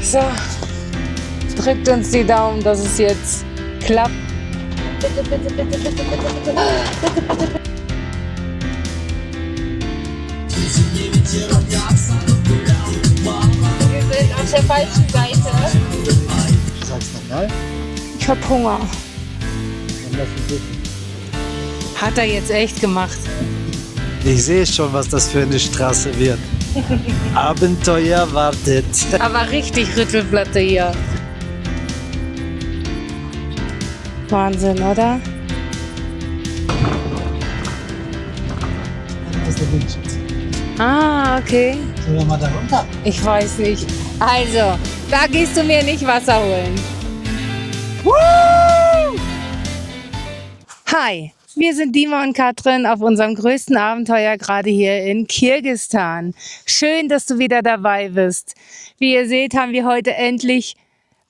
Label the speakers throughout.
Speaker 1: So, drückt uns die Daumen, dass es jetzt klappt. Bitte, bitte, bitte, bitte, bitte, bitte, bitte, bitte, bitte. Wir sind auf der falschen Seite.
Speaker 2: Sag's nochmal.
Speaker 1: Ich hab Hunger.
Speaker 2: Dann lass uns wissen.
Speaker 1: Hat er jetzt echt gemacht.
Speaker 2: Ich sehe schon, was das für eine Straße wird. Abenteuer wartet.
Speaker 1: Aber richtig Rüttelplatte hier. Wahnsinn, oder?
Speaker 2: Das ist der Windschutz.
Speaker 1: Ah, okay.
Speaker 2: Sollen wir mal da runter?
Speaker 1: Ich weiß nicht. Also, da gehst du mir nicht Wasser holen. Hi, wir sind Dima und Katrin auf unserem größten Abenteuer gerade hier in Kirgisistan. Schön, dass du wieder dabei bist. Wie ihr seht, haben wir heute endlich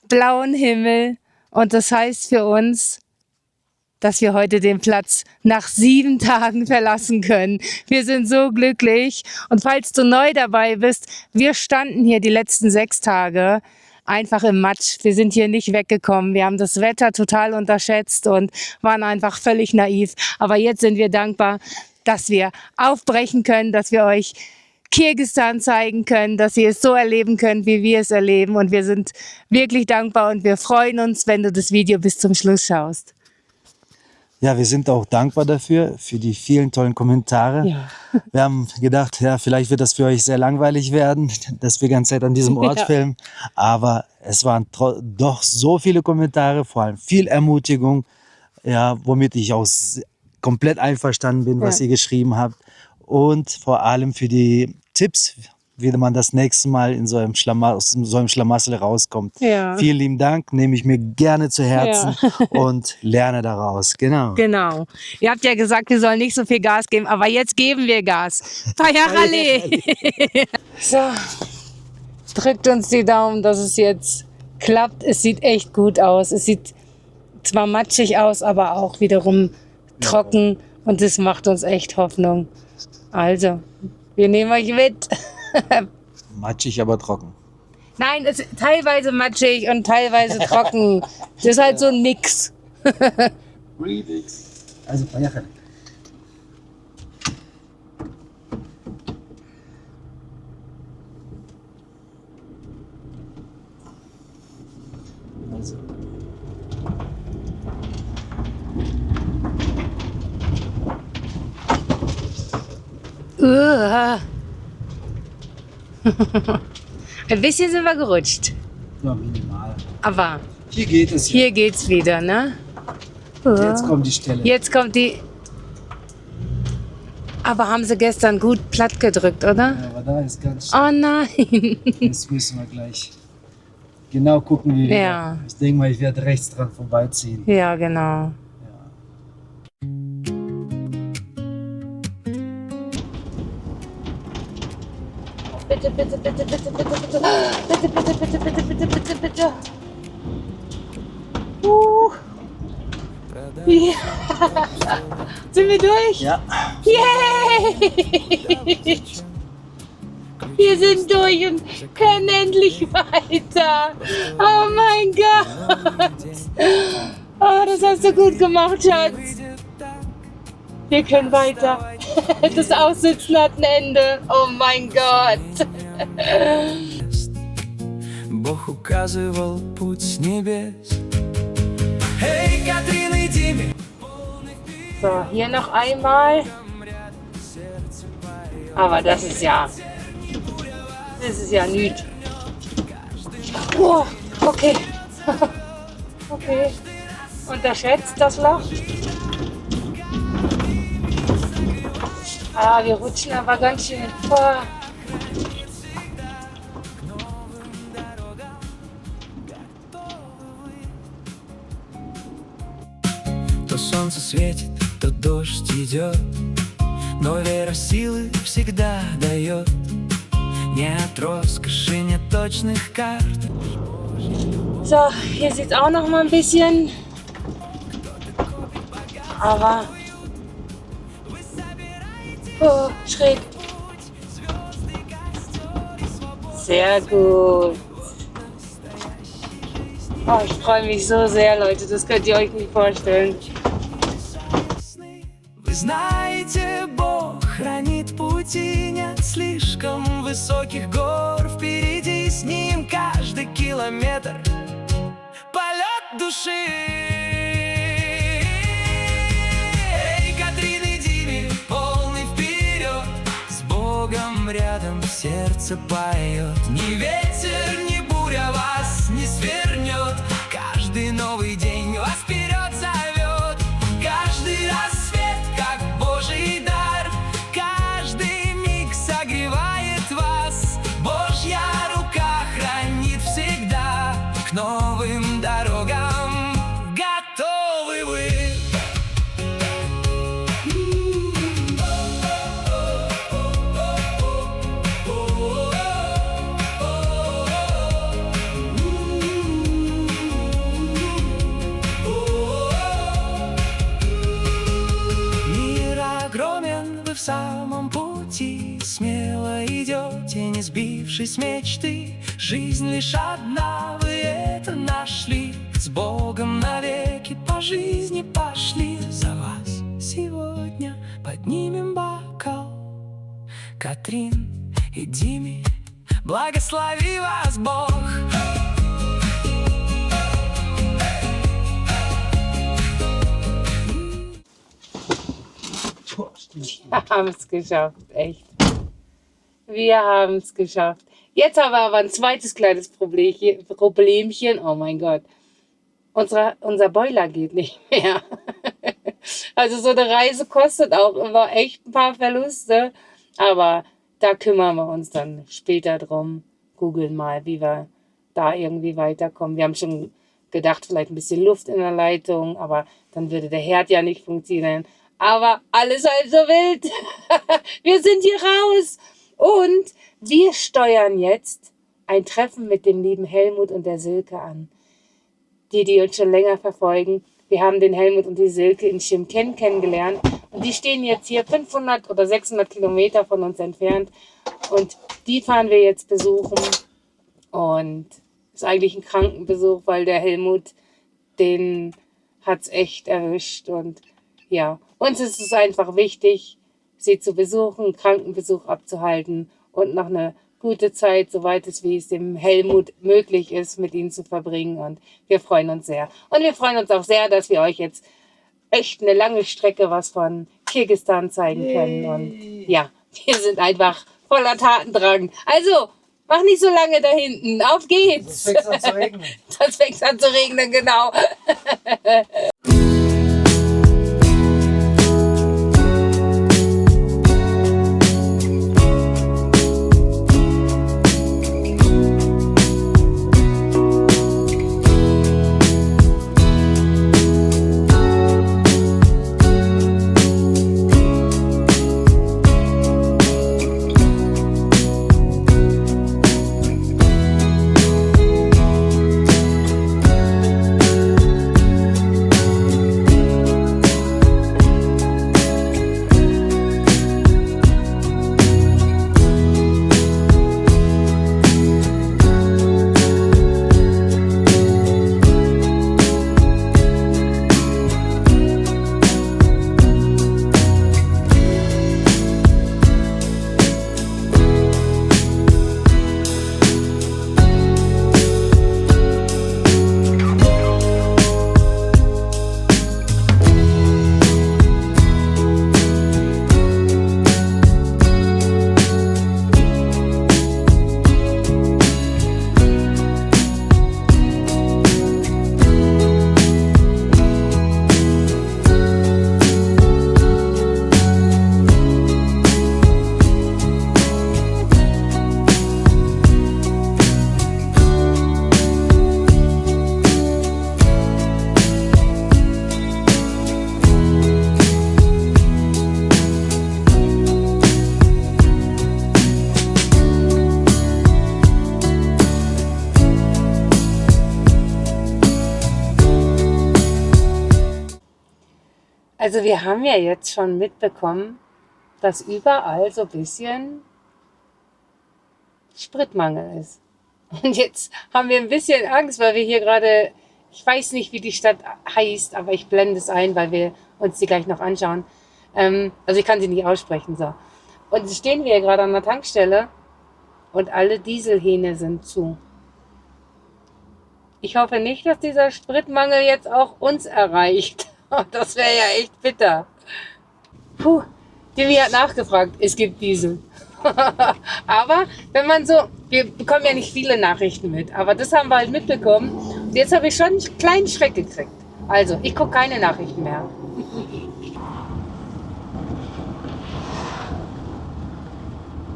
Speaker 1: blauen Himmel und das heißt für uns, dass wir heute den Platz nach 7 Tagen verlassen können. Wir sind so glücklich. Und falls du neu dabei bist, wir standen hier die letzten 6 Tage einfach im Matsch. Wir sind hier nicht weggekommen. Wir haben das Wetter total unterschätzt und waren einfach völlig naiv. Aber jetzt sind wir dankbar, dass wir aufbrechen können, dass wir euch Kirgisistan zeigen können, dass ihr es so erleben könnt, wie wir es erleben. Und wir sind wirklich dankbar und wir freuen uns, wenn du das Video bis zum Schluss schaust.
Speaker 2: Ja, wir sind auch dankbar dafür, für die vielen tollen Kommentare.
Speaker 1: Ja.
Speaker 2: Wir haben gedacht, ja, vielleicht wird das für euch sehr langweilig werden, dass wir die ganze Zeit an diesem Ort filmen. Aber es waren doch so viele Kommentare, vor allem viel Ermutigung, ja, womit ich auch komplett einverstanden bin, was ihr geschrieben habt. Und vor allem für die Tipps, wie man das nächste Mal in so einem Schlamassel rauskommt.
Speaker 1: Ja.
Speaker 2: Vielen lieben Dank, nehme ich mir gerne zu Herzen und lerne daraus. Genau.
Speaker 1: Genau. Ihr habt ja gesagt, wir sollen nicht so viel Gas geben, aber jetzt geben wir Gas. Bayerallee! So, drückt uns die Daumen, dass es jetzt klappt. Es sieht echt gut aus. Es sieht zwar matschig aus, aber auch wiederum trocken und das macht uns echt Hoffnung. Also, wir nehmen euch mit.
Speaker 2: Matschig, aber trocken.
Speaker 1: Nein, es ist teilweise matschig und teilweise trocken. Das ist halt so ein Mix.
Speaker 2: Remix. Also, Bayerallee. Also.
Speaker 1: Ein bisschen sind wir gerutscht.
Speaker 2: Ja, minimal.
Speaker 1: Aber
Speaker 2: Hier geht es.
Speaker 1: hier geht's wieder, ne?
Speaker 2: Jetzt kommt die Stelle.
Speaker 1: Jetzt kommt die. Aber haben sie gestern gut platt gedrückt, oder?
Speaker 2: Ja, aber da ist ganz
Speaker 1: Oh nein.
Speaker 2: Jetzt müssen wir gleich genau gucken, wie wir.
Speaker 1: Ja.
Speaker 2: Ich denke mal, ich werde rechts dran vorbeiziehen.
Speaker 1: Ja, genau. Bitte, bitte, bitte, bitte, bitte, bitte. Bitte, bitte, bitte, bitte, bitte, bitte, bitte. Ja. Sind wir durch?
Speaker 2: Ja.
Speaker 1: Yay! Wir sind durch und können endlich weiter. Oh mein Gott. Oh, das hast du gut gemacht, Schatz. Wir können weiter. Das Aussitzen hat ein Ende. Oh mein Gott.
Speaker 3: Бог указывал путь с небес. Hey, Katrin, иди мне.
Speaker 1: So, hier noch einmal. Aber das ist ja nichts. Oh, okay. Okay. Unterschätzt das Loch. Ah, wir rutschen aber ganz schön. Oh.
Speaker 3: То солнце светит, то дождь идет, но вера силы всегда дает. Нет роскоши, нет точных карт.
Speaker 1: So, hier sieht es auch noch mal ein bisschen. Aber oh, schräg. Sehr gut. Oh, ich freue mich so sehr, Leute. Das könnt ihr euch nicht vorstellen.
Speaker 3: Вы знаете, Бог хранит пути, нет слишком высоких гор. Впереди с ним каждый километр полет души. Эй, Катрин и Диме, полный вперед, с Богом рядом сердце поет. Ни ветер, ни буря вас не свернет. Каждый новый день вас вперед зовет. Каждый рассвет, как Божий дар, каждый миг согревает вас. Божья рука хранит всегда. К новым дорогам готовы вы. Мир огромен, вы в самом пути. Смело идете, не сбившись с мечты. Жизнь лишь одна, вы это нашли. С Богом навеки по жизни пошли. За вас сегодня поднимем бокал. Катрин и Диме, благослови вас Бог.
Speaker 1: Wir haben es geschafft, echt. Wir haben es geschafft. Jetzt haben wir aber ein zweites kleines Problemchen. Oh mein Gott. Unser Boiler geht nicht mehr. Also so eine Reise kostet auch immer echt ein paar Verluste. Aber da kümmern wir uns dann später drum. Googeln mal, wie wir da irgendwie weiterkommen. Wir haben schon gedacht, vielleicht ein bisschen Luft in der Leitung, aber dann würde der Herd ja nicht funktionieren. Aber alles halb so wild. Wir sind hier raus. Und wir steuern jetzt ein Treffen mit dem lieben Helmut und der Silke an. Die uns schon länger verfolgen. Wir haben den Helmut und die Silke in Chimken kennengelernt. Und die stehen jetzt hier 500 oder 600 Kilometer von uns entfernt. Und die fahren wir jetzt besuchen. Und ist eigentlich ein Krankenbesuch, weil der Helmut, den hat's echt erwischt. Und ja, uns ist es einfach wichtig, sie zu besuchen, einen Krankenbesuch abzuhalten und noch eine gute Zeit, soweit es wie es dem Helmut möglich ist, mit ihnen zu verbringen. Und wir freuen uns sehr. Und wir freuen uns auch sehr, dass wir euch jetzt echt eine lange Strecke was von Kirgisistan zeigen können. Und ja, wir sind einfach voller Tatendrang. Also, mach nicht so lange da hinten. Auf geht's.
Speaker 2: Das fängt an zu regnen.
Speaker 1: Das fängt an zu regnen, genau. Also wir haben ja jetzt schon mitbekommen, dass überall so ein bisschen Spritmangel ist. Und jetzt haben wir ein bisschen Angst, weil wir hier gerade Ich weiß nicht, wie die Stadt heißt, aber ich blende es ein, weil wir uns die gleich noch anschauen. Also ich kann sie nicht aussprechen. So. Und jetzt stehen wir hier gerade an der Tankstelle und alle Dieselhähne sind zu. Ich hoffe nicht, dass dieser Spritmangel jetzt auch uns erreicht. Das wäre ja echt bitter. Puh, Jimmy hat nachgefragt, es gibt Diesel. Aber wenn man so, wir bekommen ja nicht viele Nachrichten mit, aber das haben wir halt mitbekommen. Und jetzt habe ich schon einen kleinen Schreck gekriegt. Also, ich gucke keine Nachrichten mehr.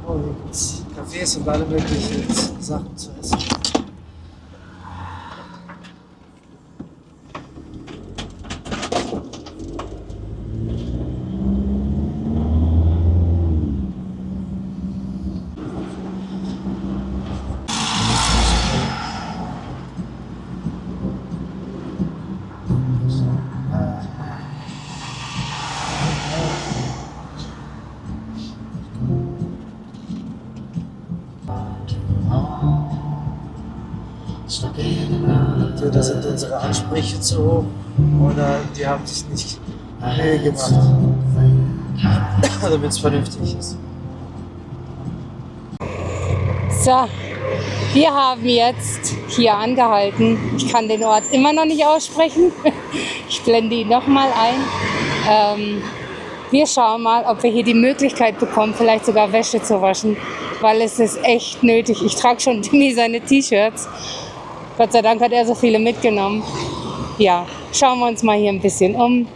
Speaker 2: Oh, hier gibt es Cafés und alle möglichen Sachen zu essen. Da sind unsere Ansprüche zu hoch oder die haben sich nicht Mühe gemacht, damit es vernünftig ist.
Speaker 1: So, wir haben jetzt hier angehalten. Ich kann den Ort immer noch nicht aussprechen. Ich blende ihn nochmal ein. Wir schauen mal, ob wir hier die Möglichkeit bekommen, vielleicht sogar Wäsche zu waschen, weil es ist echt nötig. Ich trage schon Timmy seine T-Shirts. Gott sei Dank hat er so viele mitgenommen. Ja, schauen wir uns mal hier ein bisschen um.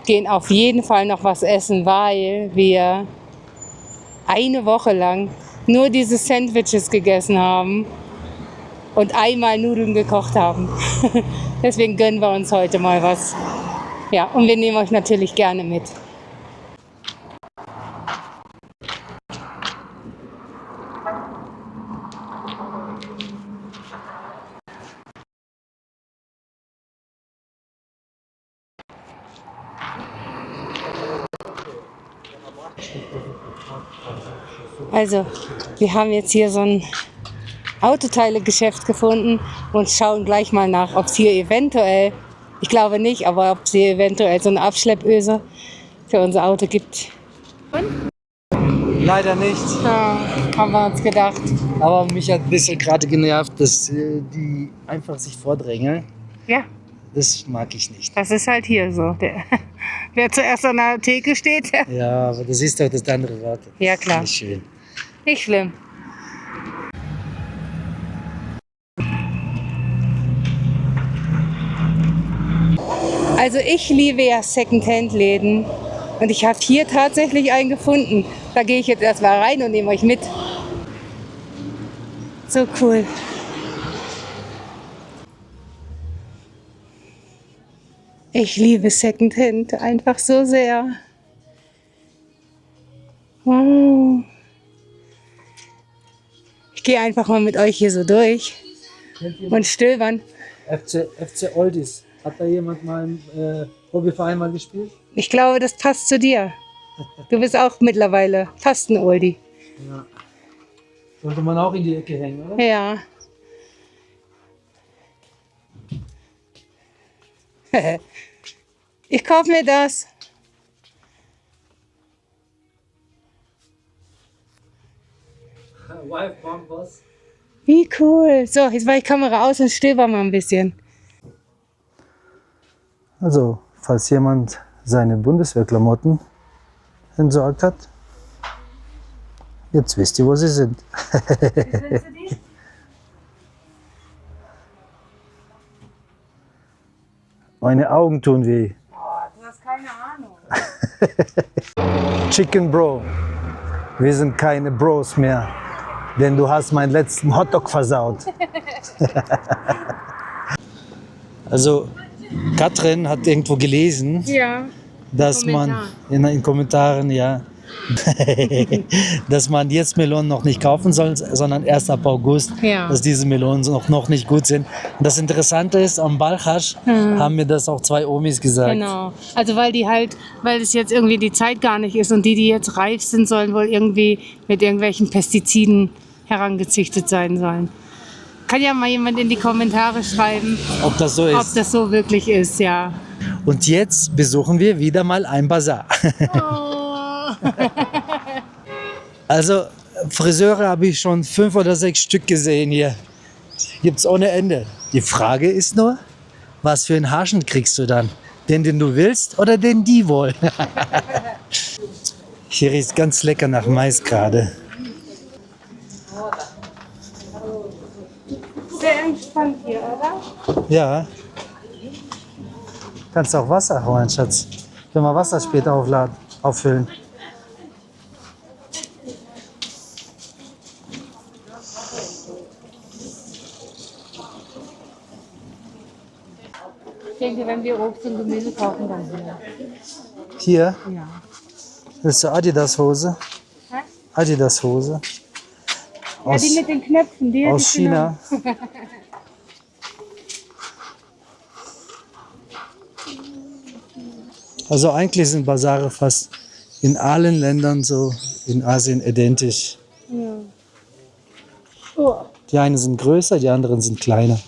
Speaker 1: Gehen auf jeden Fall noch was essen, weil wir eine Woche lang nur diese Sandwiches gegessen haben und einmal Nudeln gekocht haben. Deswegen gönnen wir uns heute mal was. Ja, und wir nehmen euch natürlich gerne mit. Also, wir haben jetzt hier so ein Autoteile-Geschäft gefunden und schauen gleich mal nach, ob es hier eventuell, ich glaube nicht, aber ob es hier eventuell so eine Abschleppöse für unser Auto gibt.
Speaker 2: Leider nicht.
Speaker 1: Ja, haben wir uns gedacht.
Speaker 2: Aber mich hat ein bisschen gerade genervt, dass die einfach sich vordrängeln.
Speaker 1: Ja,
Speaker 2: Das mag ich nicht.
Speaker 1: das ist halt hier so. Wer zuerst an der Theke steht, der
Speaker 2: Ja, aber du siehst doch, dass der andere wartet.
Speaker 1: Ja,
Speaker 2: Das ist
Speaker 1: klar.
Speaker 2: nicht schön.
Speaker 1: nicht schlimm. Also ich liebe ja Secondhand-Läden und ich habe hier tatsächlich einen gefunden. Da gehe ich jetzt erstmal rein und nehme euch mit. So cool. Ich liebe Secondhand einfach so sehr. Wow. Ich gehe einfach mal mit euch hier so durch und stöbern.
Speaker 2: FC Oldies. Hat da jemand mal im Hobbyverein mal gespielt?
Speaker 1: Ich glaube, das passt zu dir. Du bist auch mittlerweile fast ein Oldie.
Speaker 2: Ja. Sollte man auch in die Ecke hängen, oder?
Speaker 1: Ja. Ich kaufe mir das.
Speaker 2: Wife Bomb Boss.
Speaker 1: Wie cool. So, jetzt mache ich Kamera aus und stöber mal ein bisschen.
Speaker 2: Also, falls jemand seine Bundeswehrklamotten entsorgt hat, jetzt wisst ihr, wo sie sind. Meine Augen tun weh.
Speaker 1: Du hast keine Ahnung.
Speaker 2: Chicken Bro. Wir sind keine Bros mehr, denn du hast meinen letzten Hotdog versaut. Also, Katrin hat irgendwo gelesen,
Speaker 1: Ja.
Speaker 2: dass man in den Kommentaren, ja, dass man jetzt Melonen noch nicht kaufen soll, sondern erst ab August,
Speaker 1: Ja.
Speaker 2: dass diese Melonen noch nicht gut sind. Und das Interessante ist, am Balchasch haben mir das auch 2 Omis gesagt.
Speaker 1: Genau. Also weil es jetzt irgendwie die Zeit gar nicht ist und die jetzt reif sind, sollen wohl irgendwie mit irgendwelchen Pestiziden herangezüchtet sein sollen. Kann ja mal jemand in die Kommentare schreiben,
Speaker 2: ob das so
Speaker 1: ob
Speaker 2: ist.
Speaker 1: das so wirklich ist, ja.
Speaker 2: Und jetzt besuchen wir wieder mal ein Bazar. Also Friseure habe ich schon 5 oder 6 Stück gesehen hier. Gibt's ohne Ende. Die Frage ist nur, was für einen Haarschnitt kriegst du dann? Den du willst oder den die wollen? Hier riecht ganz lecker nach Mais gerade.
Speaker 1: Sehr entspannt hier, oder?
Speaker 2: Ja. Kannst auch Wasser holen, Schatz. Ich will mal Wasser später auffüllen.
Speaker 1: Ich denke, wenn wir Obst und Gemüse kaufen, dann hier.
Speaker 2: Hier,
Speaker 1: Ja.
Speaker 2: willst du Adidas-Hose?
Speaker 1: Hä?
Speaker 2: Adidas-Hose.
Speaker 1: Ja, die mit den Knöpfen, die hätte
Speaker 2: Aus
Speaker 1: ich
Speaker 2: China. Also eigentlich sind Basare fast in allen Ländern so in Asien identisch.
Speaker 1: genommen. Ja. Oh.
Speaker 2: Die einen sind größer, die anderen sind kleiner.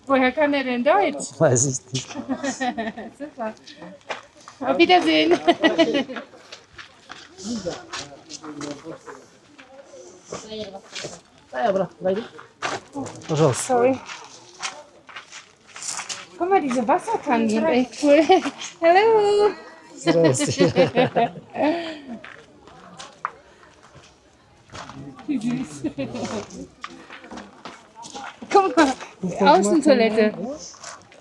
Speaker 1: Woher kann er denn Deutsch?
Speaker 2: Weiß ich nicht.
Speaker 1: Super. Auf Wiedersehen.
Speaker 2: Raus.
Speaker 1: Sorry. Guck mal, diese Wasserkannen sind echt cool. Hallo.
Speaker 2: Raus.
Speaker 1: Wie süß. Guck mal, Außentoilette.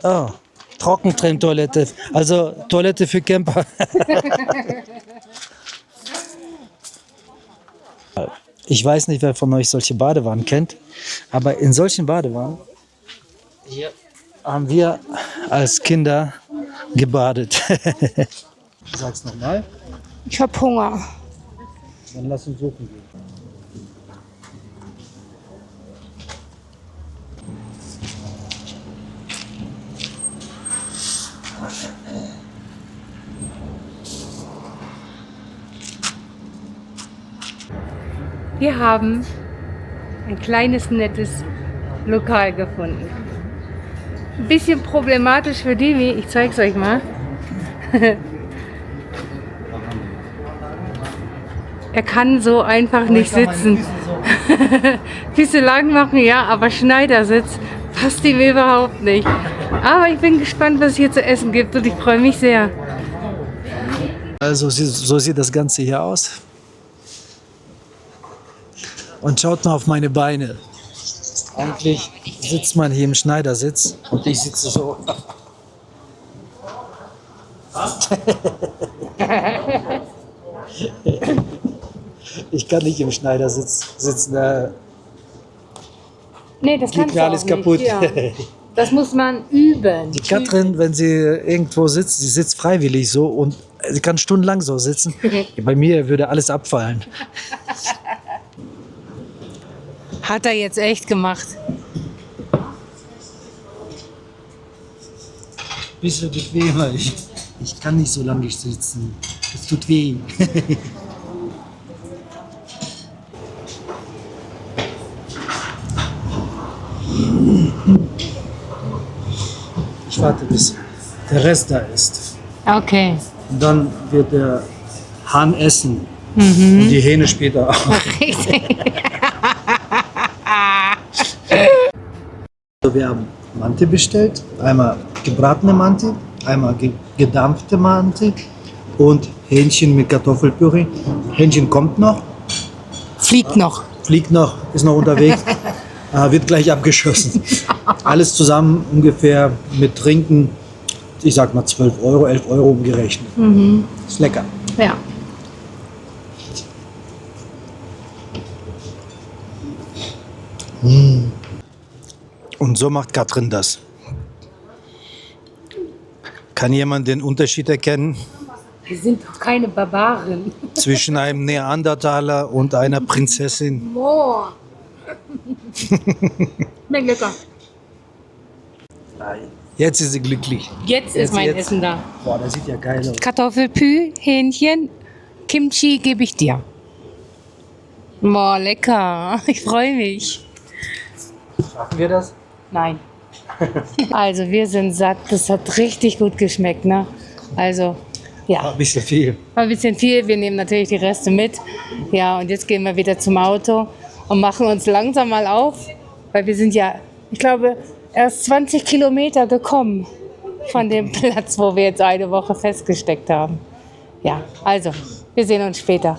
Speaker 2: Oh, Trockentrenntoilette. Also Toilette für Camper. Ich weiß nicht, wer von euch solche Badewannen kennt, aber in solchen Badewannen haben wir als Kinder gebadet. Sag's nochmal,
Speaker 1: Ich hab Hunger.
Speaker 2: dann lass uns suchen gehen.
Speaker 1: Wir haben ein kleines, nettes Lokal gefunden. Ein bisschen problematisch für Demi, ich zeig's euch mal. Er kann so einfach nicht sitzen. Füße lang machen, ja, aber Schneidersitz passt ihm überhaupt nicht. Aber ich bin gespannt, was es hier zu essen gibt und ich freue mich sehr.
Speaker 2: Also so sieht das Ganze hier aus. Und schaut mal auf meine Beine. Eigentlich sitzt man hier im Schneidersitz und ich sitze so. Ich kann nicht im Schneidersitz sitzen.
Speaker 1: Nee, das
Speaker 2: Geht
Speaker 1: kannst
Speaker 2: mir
Speaker 1: du
Speaker 2: alles
Speaker 1: auch
Speaker 2: kaputt.
Speaker 1: nicht. Ja. Das muss man üben.
Speaker 2: Die Katrin, wenn sie irgendwo sitzt, sie sitzt freiwillig so und sie kann stundenlang so sitzen. Bei mir würde alles abfallen.
Speaker 1: Hat er jetzt echt gemacht.
Speaker 2: Bisschen bequemer. Ich kann nicht so lange sitzen. Es tut weh. Ich warte, bis der Rest da ist.
Speaker 1: Okay.
Speaker 2: Und dann wird der Hahn essen. Und die Hähne später auch.
Speaker 1: Richtig.
Speaker 2: Also wir haben Mante bestellt. Einmal gebratene Mante, einmal gedampfte Mante und Hähnchen mit Kartoffelpüree. Hähnchen kommt noch,
Speaker 1: Fliegt noch.
Speaker 2: fliegt noch, ist noch unterwegs, wird gleich abgeschossen. Alles zusammen ungefähr mit Trinken, ich sag mal 12 Euro, 11 Euro umgerechnet. Ist lecker.
Speaker 1: Ja.
Speaker 2: Und so macht Katrin das. Kann jemand den Unterschied erkennen
Speaker 1: Wir sind doch keine Barbaren.
Speaker 2: zwischen einem Neandertaler und einer Prinzessin?
Speaker 1: Boah. Schmeckt lecker.
Speaker 2: Jetzt ist sie glücklich.
Speaker 1: Jetzt ist mein
Speaker 2: Jetzt.
Speaker 1: Essen da.
Speaker 2: Boah, das sieht ja geil aus.
Speaker 1: Kartoffelpü, Hähnchen, Kimchi gebe ich dir. Boah, lecker. Ich freue mich.
Speaker 2: Schaffen wir das?
Speaker 1: Nein. Also, wir sind satt. Das hat richtig gut geschmeckt, ne? Also, ja.
Speaker 2: Ein bisschen viel.
Speaker 1: War ein bisschen viel. Wir nehmen natürlich die Reste mit. Ja, und jetzt gehen wir wieder zum Auto und machen uns langsam mal auf, weil wir sind ja, ich glaube, erst 20 Kilometer gekommen von dem Platz, wo wir jetzt eine Woche festgesteckt haben. Ja, also, wir sehen uns später.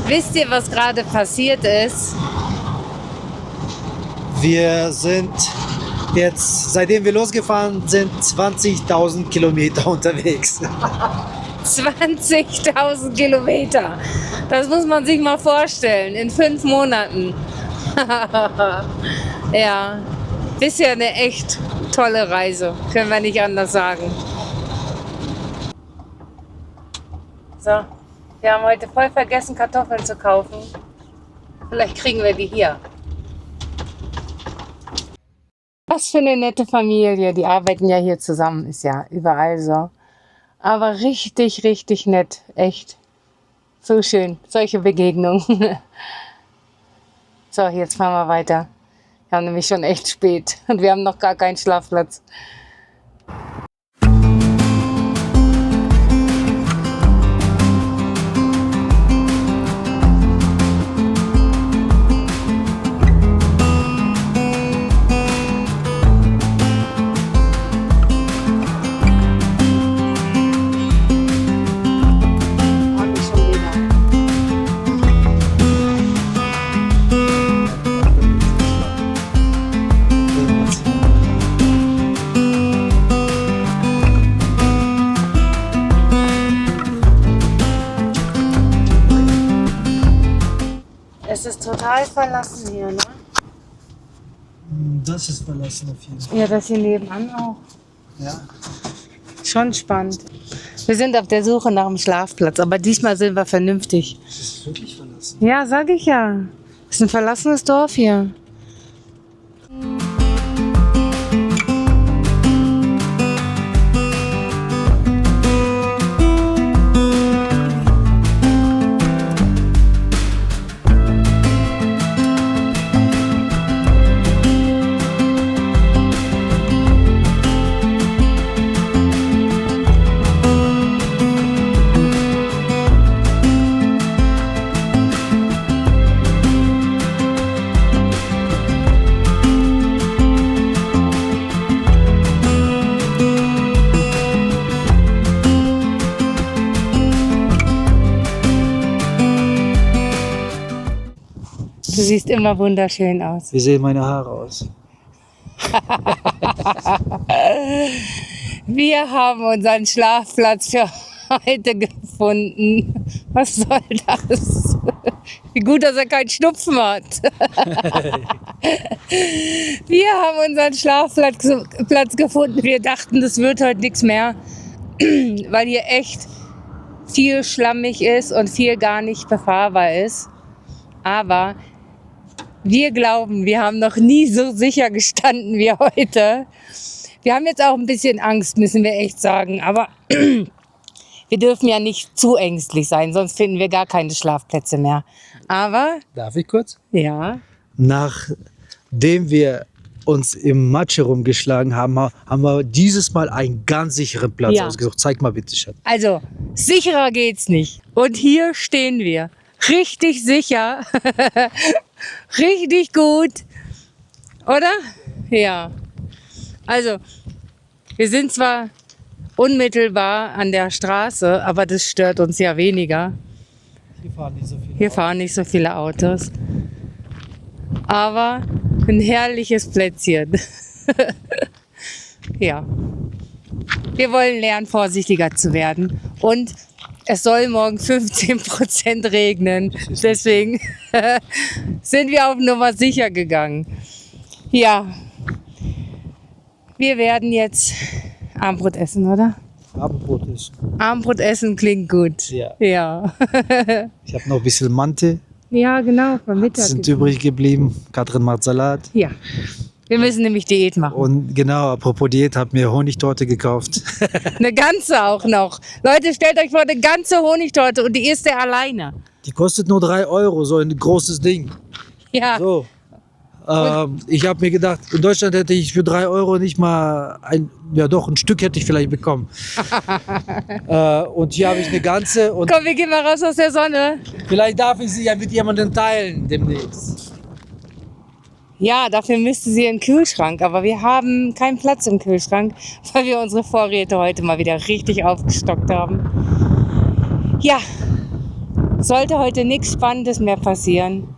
Speaker 1: Wisst ihr, was gerade passiert ist?
Speaker 2: Wir sind jetzt, seitdem wir losgefahren sind, 20.000 Kilometer unterwegs.
Speaker 1: 20.000 Kilometer. Das muss man sich mal vorstellen, in 5 Monaten. Ja, bisher eine echt tolle Reise, können wir nicht anders sagen. So, wir haben heute voll vergessen, Kartoffeln zu kaufen. Vielleicht kriegen wir die hier. Was für eine nette Familie. Die arbeiten ja hier zusammen, ist ja überall so. Aber richtig, richtig nett. Echt. So schön. Solche Begegnungen. So, jetzt fahren wir weiter. Wir haben nämlich schon echt spät und wir haben noch gar keinen Schlafplatz. Es ist total verlassen hier, ne?
Speaker 2: Das ist verlassen auf jeden Fall.
Speaker 1: Ja, das hier nebenan auch.
Speaker 2: Ja.
Speaker 1: Schon spannend. Wir sind auf der Suche nach einem Schlafplatz, aber diesmal sind wir vernünftig.
Speaker 2: Das ist wirklich verlassen.
Speaker 1: Ja, sag ich ja. Das ist ein verlassenes Dorf hier. siehst immer wunderschön aus.
Speaker 2: Wie sehen meine Haare aus?
Speaker 1: Wir haben unseren Schlafplatz für heute gefunden. Was soll das? Wie gut, dass er keinen Schnupfen hat. Wir haben unseren Schlafplatz gefunden. Wir dachten, das wird heute nichts mehr, weil hier echt viel schlammig ist und viel gar nicht befahrbar ist. Aber wir glauben, wir haben noch nie so sicher gestanden wie heute. Wir haben jetzt auch ein bisschen Angst, müssen wir echt sagen. Aber wir dürfen ja nicht zu ängstlich sein, sonst finden wir gar keine Schlafplätze mehr. Aber,
Speaker 2: Darf ich kurz?
Speaker 1: ja,
Speaker 2: Nachdem wir uns im Matsch herumgeschlagen haben, haben wir dieses Mal einen ganz sicheren Platz
Speaker 1: Ja.
Speaker 2: ausgesucht. Zeig mal bitte, Schatz.
Speaker 1: also sicherer geht's nicht. Und hier stehen wir. Richtig sicher. Richtig gut. Oder? Ja. Also, wir sind zwar unmittelbar an der Straße, aber das stört uns ja weniger.
Speaker 2: Hier fahren nicht so viele.
Speaker 1: Hier fahren nicht so viele Autos. Aber ein herrliches Plätzchen. Ja. Wir wollen lernen, vorsichtiger zu werden. Und es soll morgen 15% regnen. Deswegen sind wir auf Nummer sicher gegangen. Ja. Wir werden jetzt Abendbrot essen, oder?
Speaker 2: Abendbrot ist.
Speaker 1: Abendbrot essen klingt gut.
Speaker 2: Ja.
Speaker 1: Ja.
Speaker 2: Ich habe noch ein bisschen Mante,
Speaker 1: Ja, genau, vom Mittag.
Speaker 2: sind übrig geblieben. Katrin macht Salat.
Speaker 1: Ja. Wir müssen nämlich Diät machen.
Speaker 2: Und genau, apropos Diät, habe mir Honigtorte gekauft.
Speaker 1: Eine ganze auch noch. Leute, stellt euch vor, eine ganze Honigtorte und die isst ihr alleine.
Speaker 2: Die kostet nur 3 Euro, so ein großes Ding.
Speaker 1: Ja.
Speaker 2: So. Ich habe mir gedacht, in Deutschland hätte ich für 3 Euro nicht mal ein Stück hätte ich vielleicht bekommen. Und hier habe ich eine ganze und
Speaker 1: Komm, wir gehen mal raus aus der Sonne.
Speaker 2: vielleicht darf ich sie ja mit jemandem teilen demnächst.
Speaker 1: Ja, dafür müsste sie in den Kühlschrank. Aber wir haben keinen Platz im Kühlschrank, weil wir unsere Vorräte heute mal wieder richtig aufgestockt haben. Ja, sollte heute nichts Spannendes mehr passieren,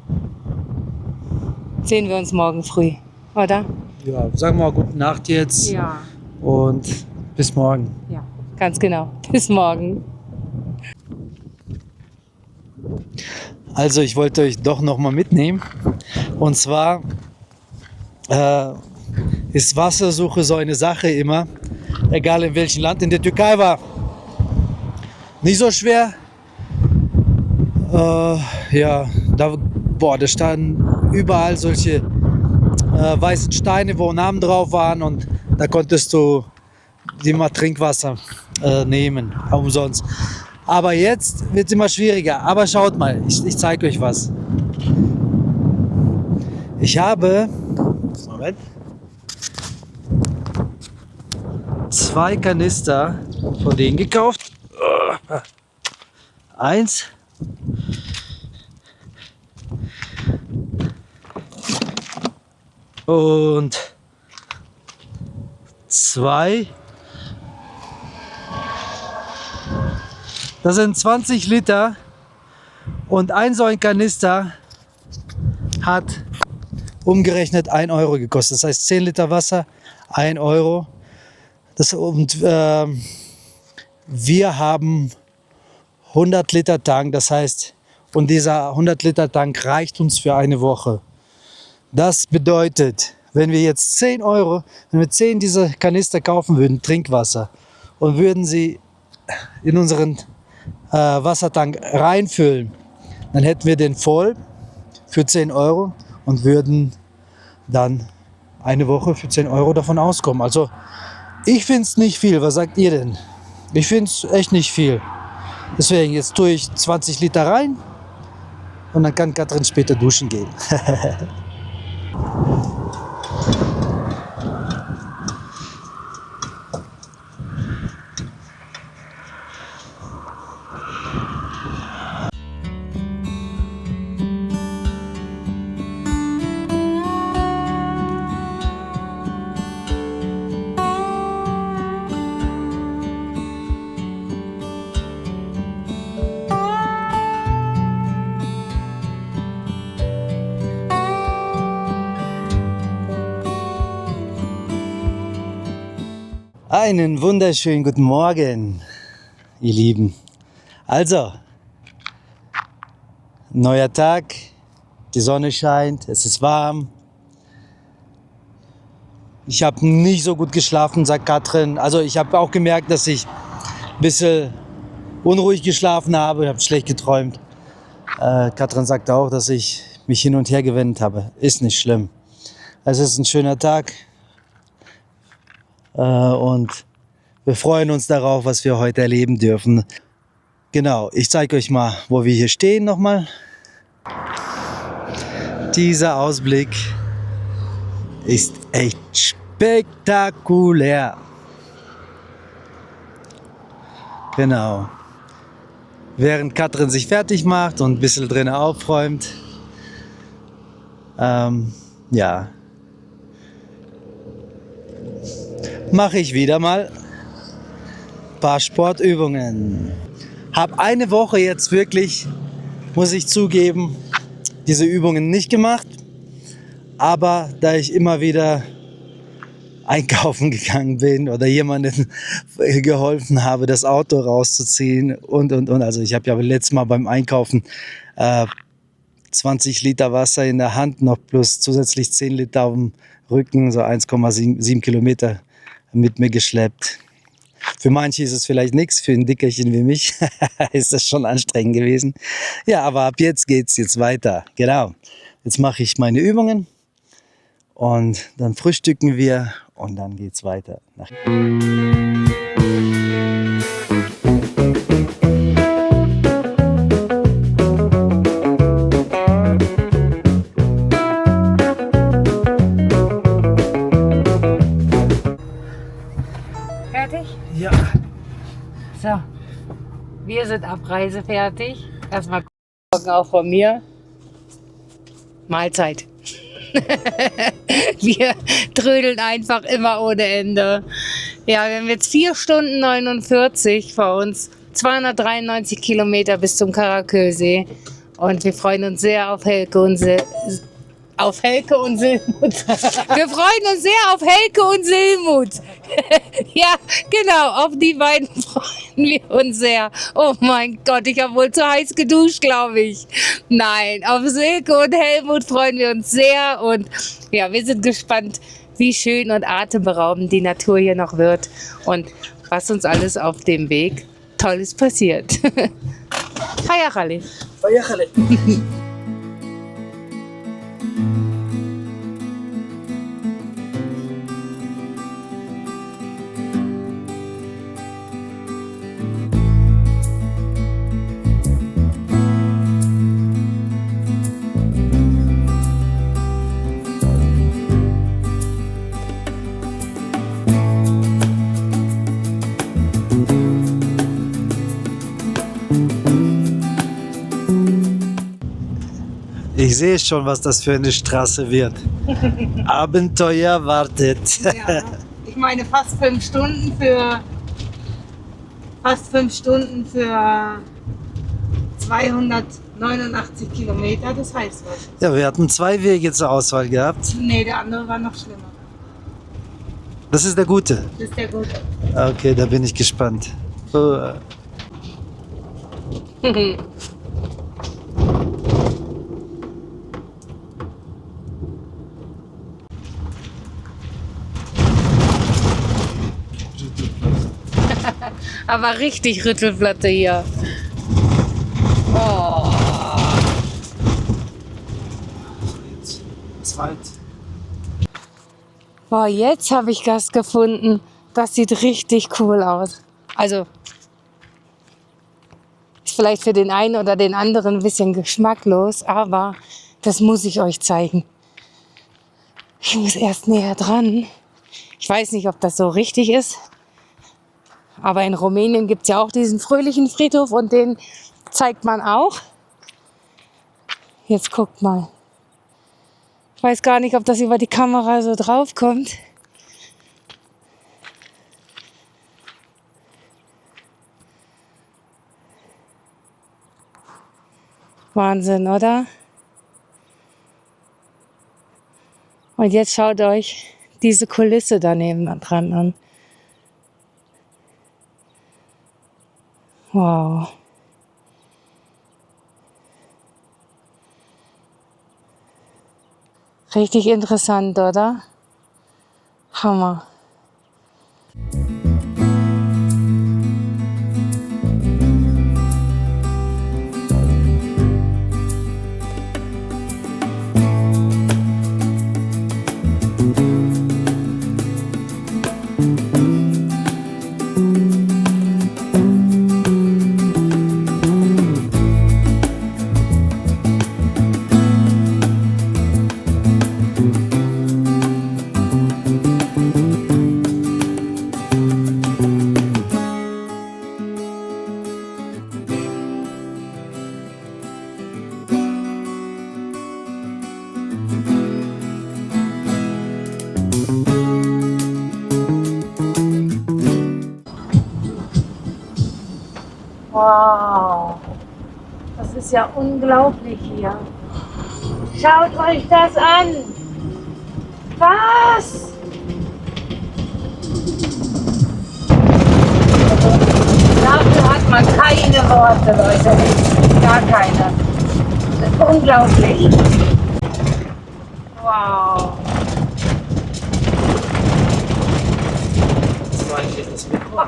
Speaker 1: sehen wir uns morgen früh, oder?
Speaker 2: Ja, sagen wir mal gute Nacht jetzt
Speaker 1: Ja.
Speaker 2: und bis morgen.
Speaker 1: Ja, ganz genau. Bis morgen.
Speaker 2: Also ich wollte euch doch noch mal mitnehmen. Und zwar ist Wassersuche so eine Sache immer, egal in welchem Land. In der Türkei war nicht so schwer. Da standen überall solche weißen Steine, wo Namen drauf waren und da konntest du immer Trinkwasser nehmen, umsonst. Aber jetzt wird es immer schwieriger. Aber schaut mal, ich zeige euch was. Ich habe 2 Kanister von denen gekauft. Eins. Und 2. Das sind 20 Liter und so ein Kanister hat umgerechnet 1 Euro gekostet. Das heißt 10 Liter Wasser, 1 Euro. Wir haben 100 Liter Tank, das heißt, und dieser 100 Liter Tank reicht uns für eine Woche. Das bedeutet, wenn wir jetzt 10 dieser Kanister kaufen würden, Trinkwasser, und würden sie in unseren Wassertank reinfüllen, dann hätten wir den voll für 10 Euro und würden dann eine Woche für 10 Euro davon auskommen. Also ich finde es nicht viel. Was sagt ihr denn? Ich finde es echt nicht viel. Deswegen, jetzt tue ich 20 Liter rein und dann kann Katrin später duschen gehen. Einen wunderschönen guten Morgen, ihr Lieben. Also, neuer Tag, die Sonne scheint, es ist warm. Ich habe nicht so gut geschlafen, sagt Katrin. Also ich habe auch gemerkt, dass ich ein bisschen unruhig geschlafen habe, habe schlecht geträumt. Katrin sagt auch, dass ich mich hin und her gewendet habe. Ist nicht schlimm. Es ist ein schöner Tag und wir freuen uns darauf, was wir heute erleben dürfen. Genau, ich zeige euch mal, wo wir hier stehen nochmal. Dieser Ausblick ist echt spektakulär. Genau. Während Katrin sich fertig macht und ein bisschen drin aufräumt, ja, mache ich wieder mal ein paar Sportübungen. Habe eine Woche jetzt wirklich, muss ich zugeben, diese Übungen nicht gemacht. Aber da ich immer wieder einkaufen gegangen bin oder jemandem geholfen habe, das Auto rauszuziehen und. Also ich habe ja letztes Mal beim Einkaufen 20 Liter Wasser in der Hand, noch plus zusätzlich 10 Liter auf dem Rücken, so 1,7 Kilometer mit mir geschleppt. Für manche ist es vielleicht nichts, für ein Dickerchen wie mich ist das schon anstrengend gewesen. Ja, aber ab jetzt geht's jetzt weiter. Genau. Jetzt mache ich meine Übungen und dann frühstücken wir und dann geht's weiter.
Speaker 1: Fertig?
Speaker 2: Ja.
Speaker 1: So, wir sind abreisefertig. Erstmal gucken auch von mir. Mahlzeit. Wir trödeln einfach immer ohne Ende. Ja, wir haben jetzt 4 Stunden 49 vor uns, 293 Kilometer bis zum Karakösee und wir freuen uns sehr auf Helke und Silmut. Wir freuen uns sehr auf Helke und Silmut. Ja, genau, auf die beiden freuen wir uns sehr. Oh mein Gott, ich habe wohl zu heiß geduscht, glaube ich. Nein, auf Silke und Helmut freuen wir uns sehr und ja, wir sind gespannt, wie schön und atemberaubend die Natur hier noch wird und was uns alles auf dem Weg Tolles passiert. Hayachali.
Speaker 2: Hayachali. Ich sehe schon, was das für eine Straße wird. Abenteuer wartet.
Speaker 1: Ja, ich meine fast 5 Stunden für 289 Kilometer, das heißt was.
Speaker 2: Ja, wir hatten 2 Wege zur Auswahl gehabt.
Speaker 1: Nee, der andere war noch schlimmer.
Speaker 2: Das ist der gute.
Speaker 1: Das ist der gute.
Speaker 2: Okay, da bin ich gespannt. Oh.
Speaker 1: Aber richtig Rüttelplatte hier. Oh.
Speaker 2: Asphalt.
Speaker 1: Boah, jetzt habe ich Gas gefunden. Das sieht richtig cool aus. Also ist vielleicht für den einen oder den anderen ein bisschen geschmacklos, aber das muss ich euch zeigen. Ich muss erst näher dran. Ich weiß nicht, ob das so richtig ist. Aber in Rumänien gibt es ja auch diesen fröhlichen Friedhof und den zeigt man auch. Jetzt guckt mal. Ich weiß gar nicht, ob das über die Kamera so drauf kommt. Wahnsinn, oder? Und jetzt schaut euch diese Kulisse daneben dran an. Wow. Richtig interessant, oder? Hammer. Wow, das ist ja unglaublich hier. Schaut euch das an. Was? Dafür hat man keine Worte, Leute. Gar keine. Das ist unglaublich. Wow.
Speaker 2: Das war eigentlich das Mikro.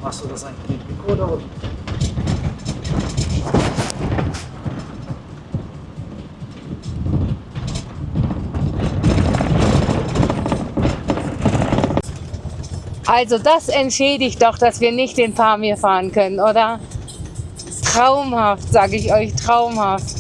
Speaker 2: Machst du das eigentlich mit Mikro oder unten?
Speaker 1: Also das entschädigt doch, dass wir nicht den Pamir fahren können, oder? Traumhaft, sage ich euch, traumhaft.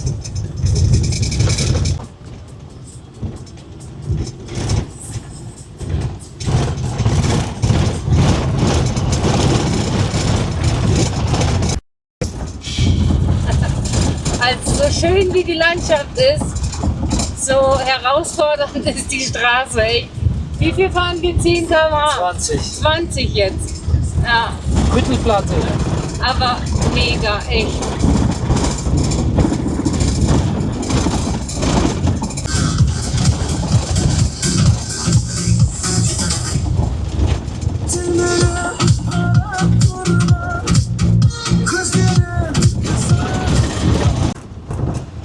Speaker 1: Also so schön wie die Landschaft ist, so herausfordernd ist die Straße. Echt. Wie viel fahren wir? 10 km/h?
Speaker 2: 20.
Speaker 1: 20 jetzt. Ja,
Speaker 2: Mittelplatte.
Speaker 1: aber mega, echt.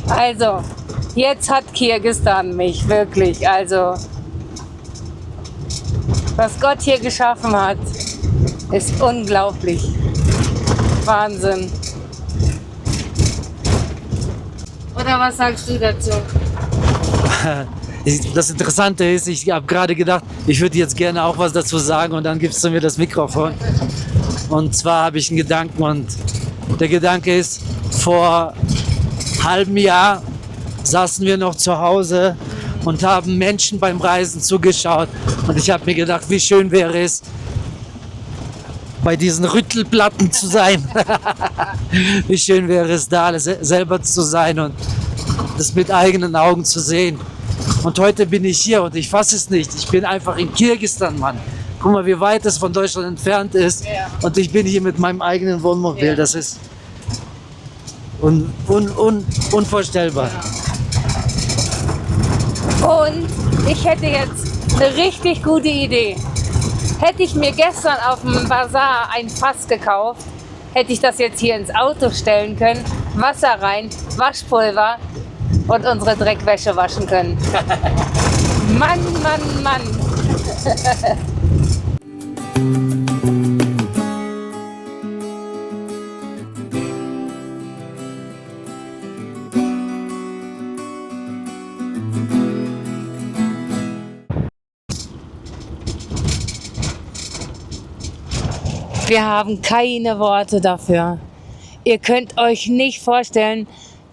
Speaker 1: Also, jetzt hat Kirgisistan mich, wirklich. Also, was Gott hier geschaffen hat, ist unglaublich. Wahnsinn. Oder was sagst du dazu?
Speaker 2: Das Interessante ist, ich habe gerade gedacht, ich würde jetzt gerne auch was dazu sagen und dann gibst du mir das Mikrofon. Und zwar habe ich einen Gedanken und der Gedanke ist, vor halbem Jahr saßen wir noch zu Hause und haben Menschen beim Reisen zugeschaut und ich habe mir gedacht, wie schön wäre es, bei diesen Rüttelplatten zu sein. Wie schön wäre es da, selber zu sein und das mit eigenen Augen zu sehen. Und heute bin ich hier und ich fasse es nicht. Ich bin einfach in Kirgisistan, Mann. Guck mal, wie weit es von Deutschland entfernt ist.
Speaker 1: Ja.
Speaker 2: Und ich bin hier mit meinem eigenen Wohnmobil.
Speaker 1: Ja.
Speaker 2: Das ist unvorstellbar.
Speaker 1: Und ich hätte jetzt eine richtig gute Idee. Hätte ich mir gestern auf dem Bazar ein Fass gekauft, hätte ich das jetzt hier ins Auto stellen können, Wasser rein, Waschpulver und unsere Dreckwäsche waschen können. Mann, Mann, Mann. Wir haben keine Worte dafür. Ihr könnt euch nicht vorstellen,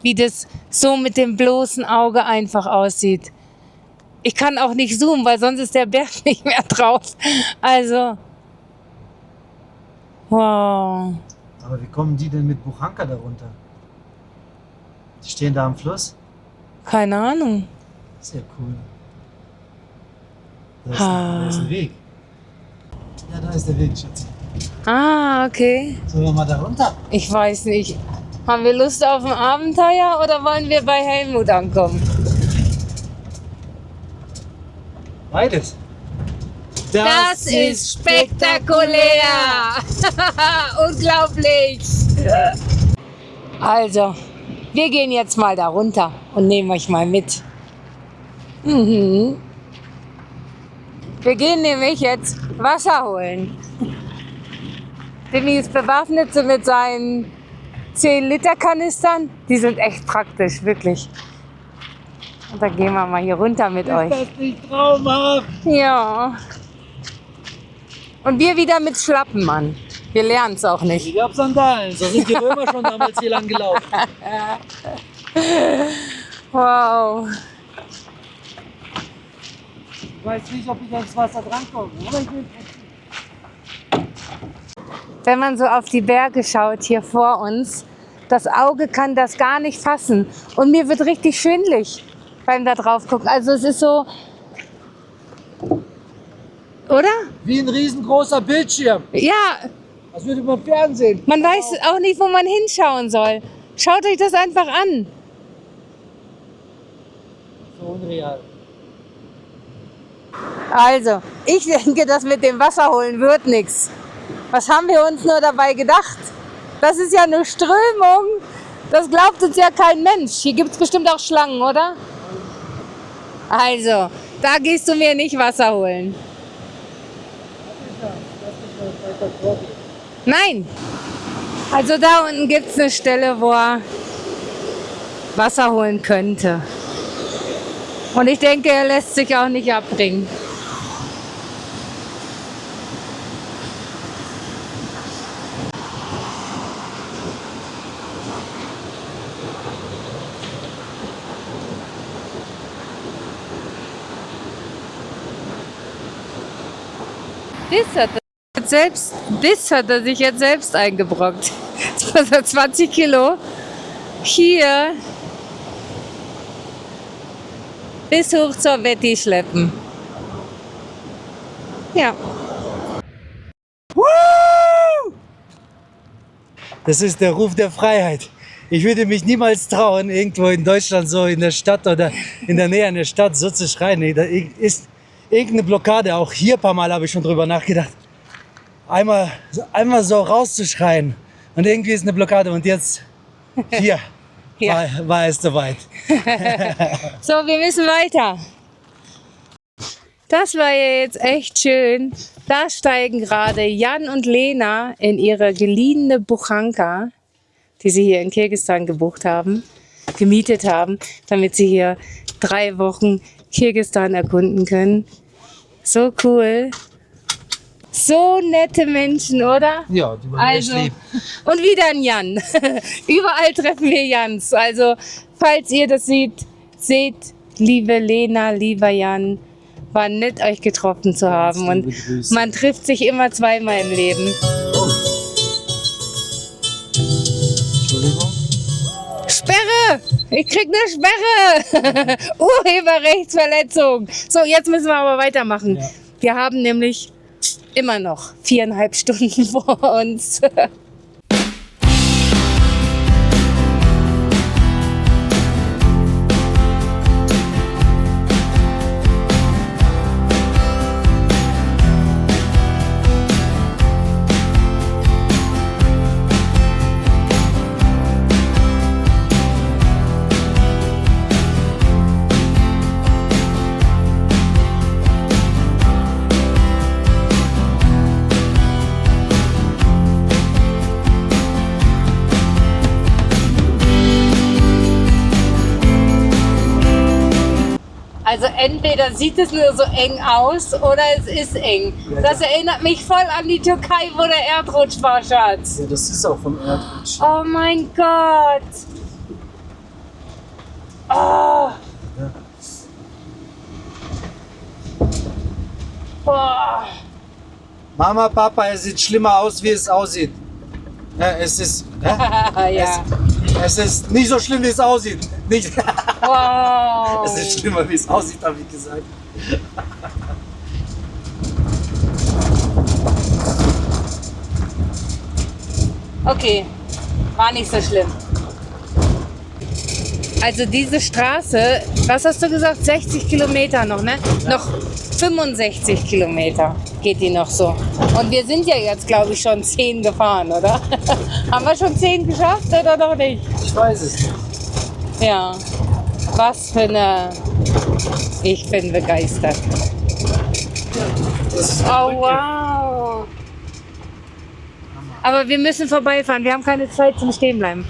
Speaker 1: wie das so mit dem bloßen Auge einfach aussieht. Ich kann auch nicht zoomen, weil sonst ist der Berg nicht mehr drauf. Also, wow.
Speaker 2: Aber wie kommen die denn mit Buchanka darunter? Die stehen da am Fluss?
Speaker 1: Keine Ahnung.
Speaker 2: Sehr cool. Da
Speaker 1: Ah.
Speaker 2: ist ein Weg. Ja, da ist der Weg, Schatz.
Speaker 1: Ah, okay.
Speaker 2: Sollen wir mal da runter?
Speaker 1: Ich weiß nicht. Haben wir Lust auf ein Abenteuer oder wollen wir bei Helmut ankommen?
Speaker 2: Beides.
Speaker 1: Das ist spektakulär! Unglaublich! Also, wir gehen jetzt mal da runter und nehmen euch mal mit. Wir gehen nämlich jetzt Wasser holen. Demi ist bewaffnet mit seinen 10-Liter-Kanistern. Die sind echt praktisch, wirklich. Und dann gehen wir mal hier runter mit euch.
Speaker 2: Ist das nicht traumhaft?
Speaker 1: Ja. Und wir wieder mit Schlappen, Mann. Wir lernen es auch nicht.
Speaker 2: Ich hab Sandalen, so sind die Römer schon damals hier lang gelaufen.
Speaker 1: Wow.
Speaker 2: Ich weiß nicht, ob ich ans Wasser drankomme, aber ich will.
Speaker 1: Wenn man so auf die Berge schaut hier vor uns, das Auge kann das gar nicht fassen. Und mir wird richtig schwindelig beim da drauf gucken. Also es ist so, oder?
Speaker 2: Wie ein riesengroßer Bildschirm.
Speaker 1: Ja,
Speaker 2: Das würde man Fernsehen.
Speaker 1: man weiß auch nicht, wo man hinschauen soll. Schaut euch das einfach an.
Speaker 2: So unreal.
Speaker 1: Also, ich denke, das mit dem Wasser holen wird nichts. Was haben wir uns nur dabei gedacht? Das ist ja eine Strömung. Das glaubt uns ja kein Mensch. Hier gibt es bestimmt auch Schlangen, oder? Also, da gehst du mir nicht Wasser holen. Nein. Also da unten gibt es eine Stelle, wo er Wasser holen könnte. Und ich denke, er lässt sich auch nicht abbringen. Das hat er sich jetzt selbst eingebrockt. 20 Kilo hier bis hoch zur Betty schleppen. Ja.
Speaker 2: Das ist der Ruf der Freiheit. Ich würde mich niemals trauen, irgendwo in Deutschland, so in der Stadt oder in der Nähe einer Stadt so zu schreien. Nee, da ist irgendeine Blockade. Auch hier ein paar Mal habe ich schon drüber nachgedacht. Einmal so rauszuschreien. Und irgendwie ist eine Blockade. Und jetzt hier
Speaker 1: Ja.
Speaker 2: war es soweit.
Speaker 1: So, wir müssen weiter. Das war ja jetzt echt schön. Da steigen gerade Jan und Lena in ihre geliehene Buchanka, die sie hier in Kirgisistan gemietet haben, damit sie hier 3 Wochen Kirgisistan erkunden können. So cool. So nette Menschen, oder?
Speaker 2: Ja, die waren echt lieb.
Speaker 1: Und wieder ein Jan. Überall treffen wir Jans. Also, falls ihr das seht, liebe Lena, lieber Jan, war nett, euch getroffen zu haben. Und
Speaker 2: liebe Grüße.
Speaker 1: man trifft sich immer zweimal im Leben.
Speaker 2: Entschuldigung.
Speaker 1: Sperre! Ich krieg eine Sperre! Urheberrechtsverletzung. So, jetzt müssen wir aber weitermachen.
Speaker 2: Ja.
Speaker 1: Wir haben nämlich immer noch 4,5 Stunden vor uns. Also entweder sieht es nur so eng aus oder es ist eng. Das erinnert mich voll an die Türkei, wo der Erdrutsch war, Schatz.
Speaker 2: Ja, das ist auch vom Erdrutsch.
Speaker 1: Oh mein Gott. Oh.
Speaker 2: Ja.
Speaker 1: Boah.
Speaker 2: Mama, Papa, es sieht schlimmer aus, wie es aussieht. Es ist,
Speaker 1: Ja.
Speaker 2: es ist nicht so schlimm, wie es aussieht. Nicht,
Speaker 1: Wow.
Speaker 2: es ist schlimmer, wie es aussieht, habe ich gesagt.
Speaker 1: Okay, war nicht so schlimm. Also diese Straße Was hast du gesagt? 60 Kilometer noch, ne? Noch 65 Kilometer geht die noch so. Und wir sind ja jetzt, glaube ich, schon 10 gefahren, oder? Haben wir schon 10 geschafft oder noch nicht?
Speaker 2: Ich weiß es nicht.
Speaker 1: Ja. Was für eine... Ich bin begeistert.
Speaker 2: Das ist
Speaker 1: Oh, wow. Aber wir müssen vorbeifahren. Wir haben keine Zeit zum Stehenbleiben.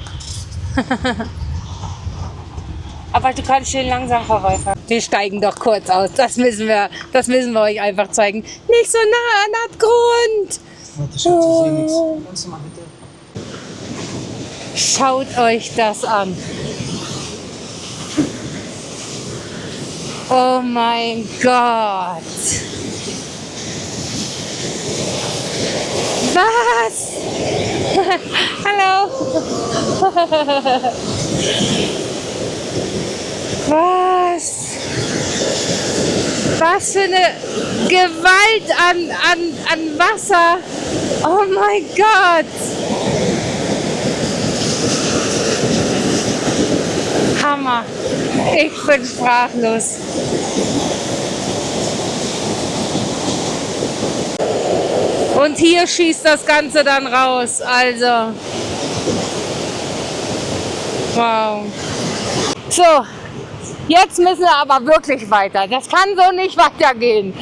Speaker 1: Aber du kannst schön langsam vorbeifahren. Wir steigen doch kurz aus. Das müssen wir euch einfach zeigen. Nicht so nah an Abgrund.
Speaker 2: Warte, Schatz, ich sehe nichts. Kannst du mal bitte?
Speaker 1: Schaut euch das an. Oh mein Gott. Was? Hallo. Was? Was für eine Gewalt an Wasser. Oh mein Gott. Hammer. Ich bin sprachlos. Und hier schießt das Ganze dann raus. Also. Wow. So. Jetzt müssen wir aber wirklich weiter. Das kann so nicht weitergehen.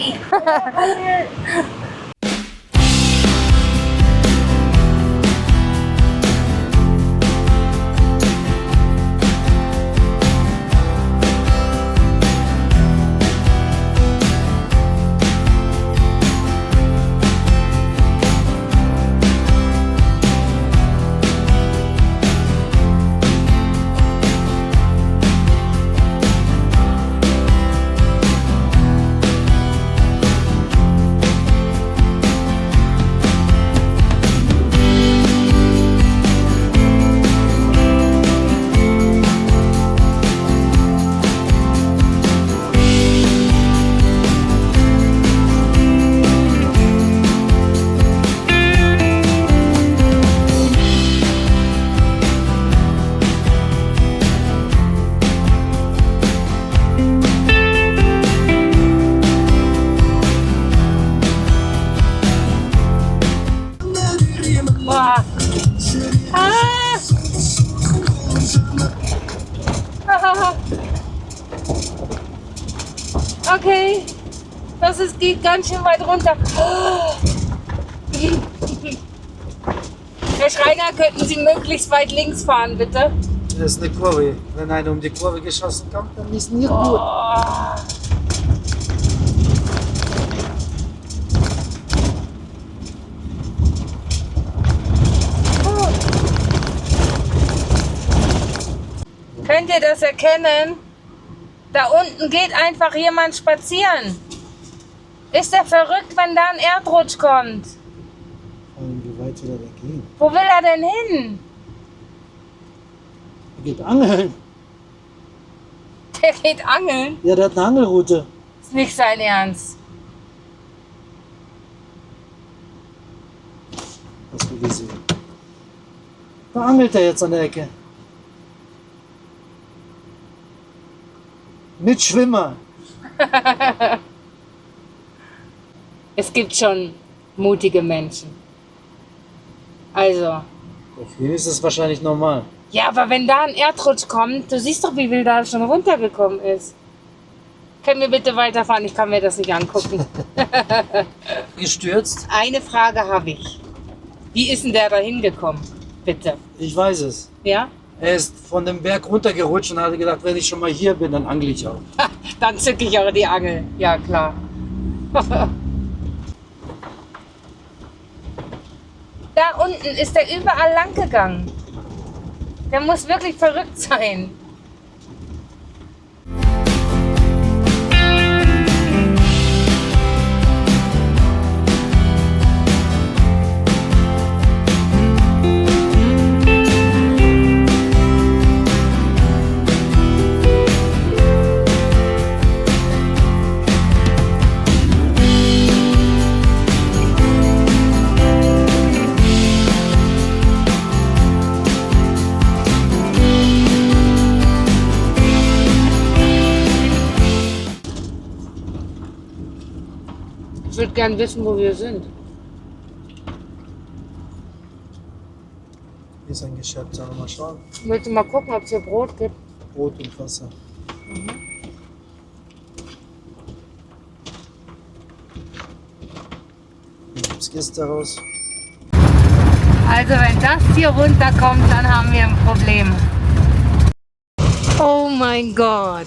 Speaker 1: Boah. Ah. Okay, geht ganz schön weit runter. Herr Schreiner, könnten Sie möglichst weit links fahren, bitte?
Speaker 2: Das ist eine Kurve. Wenn einer um die Kurve geschossen kommt, dann ist nicht gut.
Speaker 1: Oh. Könnt ihr das erkennen? Da unten geht einfach jemand spazieren. Ist der verrückt, wenn da ein Erdrutsch kommt?
Speaker 2: Wie weit will er denn gehen?
Speaker 1: Wo will er denn hin?
Speaker 2: Er geht angeln.
Speaker 1: Der geht angeln?
Speaker 2: Ja, der hat eine Angelroute.
Speaker 1: Ist nicht sein Ernst.
Speaker 2: Hast du gesehen? Da angelt er jetzt an der Ecke. Mit Schwimmer.
Speaker 1: Es gibt schon mutige Menschen. Also.
Speaker 2: Für ihn ist es wahrscheinlich normal.
Speaker 1: Ja, aber wenn da ein Erdrutsch kommt, du siehst doch, wie Will da schon runtergekommen ist. Können wir bitte weiterfahren? Ich kann mir das nicht angucken.
Speaker 2: Gestürzt?
Speaker 1: Eine Frage habe ich. Wie ist denn der da hingekommen? Bitte.
Speaker 2: Ich weiß es.
Speaker 1: Ja?
Speaker 2: Er ist von dem Berg runtergerutscht und hat gedacht, wenn ich schon mal hier bin, dann angle ich auch.
Speaker 1: Dann zücke ich auch die Angel. Ja, klar. Da unten ist er überall lang gegangen. Der muss wirklich verrückt sein. Ich würde gern wissen, wo wir sind.
Speaker 2: Hier ist ein Geschäft, sollen wir mal schauen.
Speaker 1: Willst du mal gucken, ob es hier Brot gibt?
Speaker 2: Brot und Wasser. Hier gibt es Gäste raus.
Speaker 1: Also wenn das hier runterkommt, dann haben wir ein Problem. Oh mein Gott.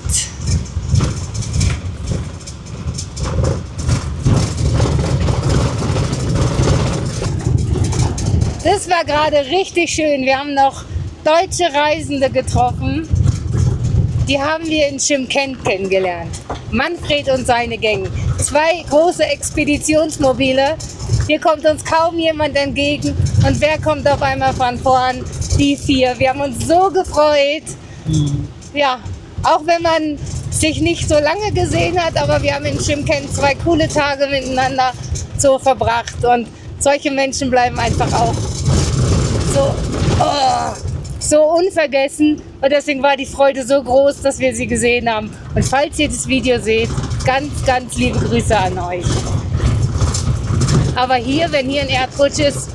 Speaker 1: Das war gerade richtig schön. Wir haben noch deutsche Reisende getroffen. Die haben wir in Chimkent kennengelernt. Manfred und seine Gang. 2 große Expeditionsmobile. Hier kommt uns kaum jemand entgegen. Und wer kommt auf einmal von vorn? Die 4. Wir haben uns so gefreut. Ja, auch wenn man sich nicht so lange gesehen hat, aber wir haben in Chimkent 2 coole Tage miteinander so verbracht. Und solche Menschen bleiben einfach auch so unvergessen. Und deswegen war die Freude so groß, dass wir sie gesehen haben. Und falls ihr das Video seht, ganz, ganz liebe Grüße an euch. Aber hier, wenn hier ein Erdrutsch ist,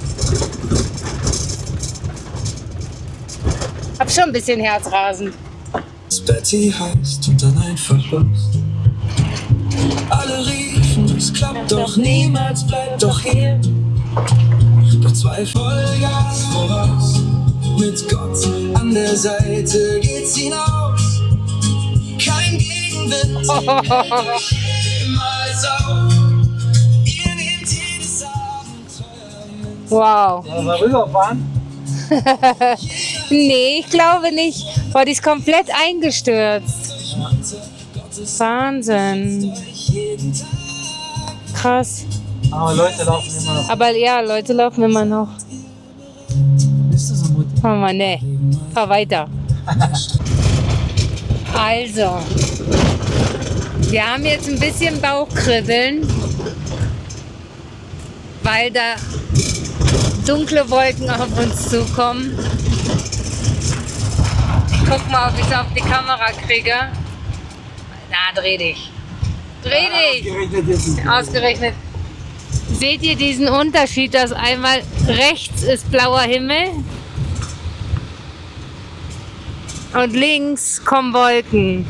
Speaker 1: hab schon ein bisschen Herzrasen.
Speaker 3: Betty heißt und dann einfach Lust. Alle riefen, es klappt doch niemals, bleibt doch hier. Doch 2 Vollgas voraus, mit Gott an der Seite geht's hinaus. Kein Gegenwind, hält jemals auf. Ihr nehmt jedes Abenteuer mit.
Speaker 1: Wow.
Speaker 2: Sollen wir rüberfahren?
Speaker 1: Nee, ich glaube nicht. Boah, die ist komplett eingestürzt. Wahnsinn. Krass.
Speaker 2: Aber Leute laufen immer noch.
Speaker 1: Aber ja, Leute laufen immer noch.
Speaker 2: Bist du so mutig?
Speaker 1: Oh Mann, nee. Fahr weiter. Also, wir haben jetzt ein bisschen Bauchkribbeln, weil da dunkle Wolken auf uns zukommen. Ich guck mal, ob ich es auf die Kamera kriege. Na, dreh dich. Dreh dich!
Speaker 2: Ausgerechnet jetzt.
Speaker 1: Ausgerechnet. Seht ihr diesen Unterschied, dass einmal rechts ist blauer Himmel und links kommen Wolken.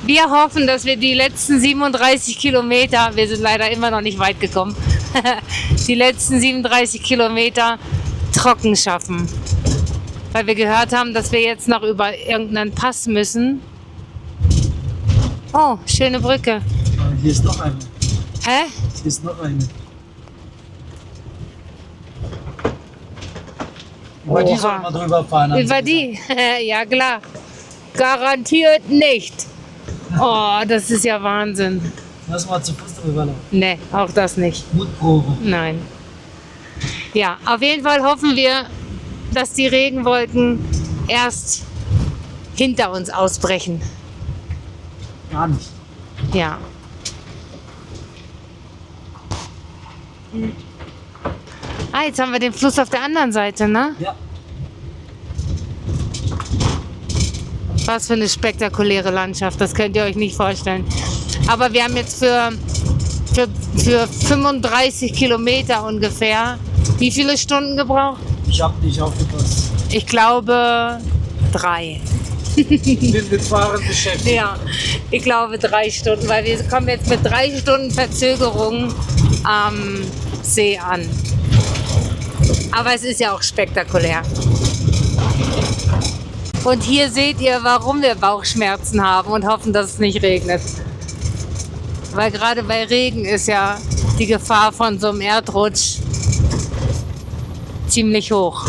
Speaker 1: Wir hoffen, dass wir die letzten 37 Kilometer, wir sind leider immer noch nicht weit gekommen, die letzten 37 Kilometer trocken schaffen. Weil wir gehört haben, dass wir jetzt noch über irgendeinen Pass müssen. Oh, schöne Brücke.
Speaker 2: Hier ist noch eine.
Speaker 1: Hä?
Speaker 2: Hier ist noch eine. Über die
Speaker 1: Oha.
Speaker 2: soll man drüber fahren. haben
Speaker 1: Über
Speaker 2: sie
Speaker 1: die? Ja klar. Garantiert nicht. Oh, das ist ja Wahnsinn.
Speaker 2: gesagt. Lass mal zu Fuß drüber laufen.
Speaker 1: Nee, auch das nicht.
Speaker 2: Mutprobe.
Speaker 1: Nein. Ja, auf jeden Fall hoffen wir, dass die Regenwolken erst hinter uns ausbrechen.
Speaker 2: Gar nicht.
Speaker 1: Ja. Ah, jetzt haben wir den Fluss auf der anderen Seite, ne?
Speaker 2: Ja.
Speaker 1: Was für eine spektakuläre Landschaft, das könnt ihr euch nicht vorstellen. Aber wir haben jetzt für 35 Kilometer ungefähr, wie viele Stunden gebraucht?
Speaker 2: Ich habe nicht aufgepasst.
Speaker 1: Ich glaube 3.
Speaker 2: Ich bin mit Fahren beschäftigt.
Speaker 1: Ja, ich glaube 3 Stunden, weil wir kommen jetzt mit 3 Stunden Verzögerung am See an. Aber es ist ja auch spektakulär. Und hier seht ihr, warum wir Bauchschmerzen haben und hoffen, dass es nicht regnet. Weil gerade bei Regen ist ja die Gefahr von so einem Erdrutsch ziemlich hoch.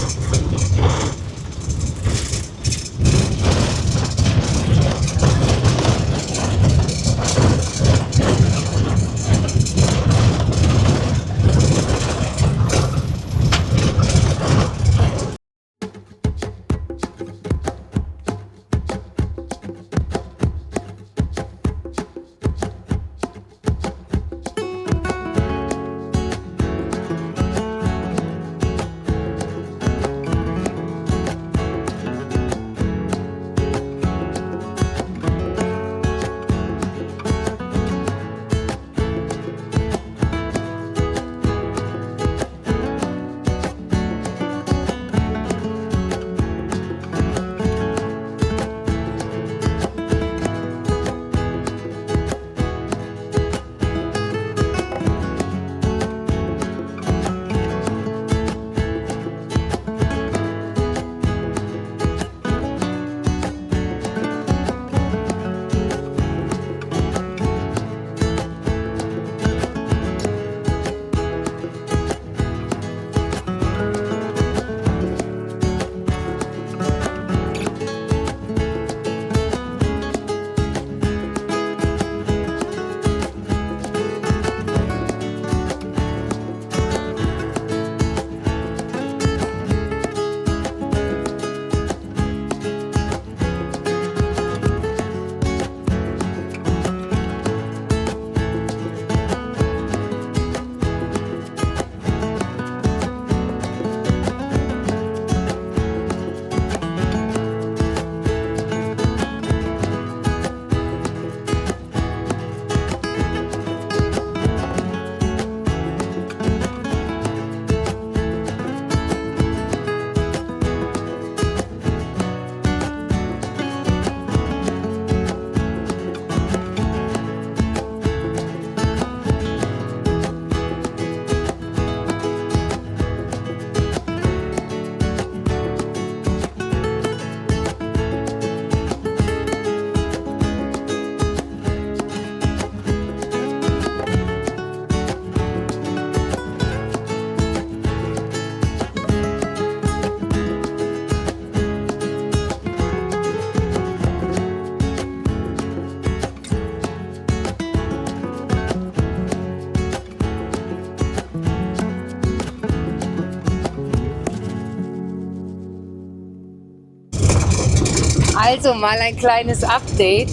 Speaker 1: Also mal ein kleines Update.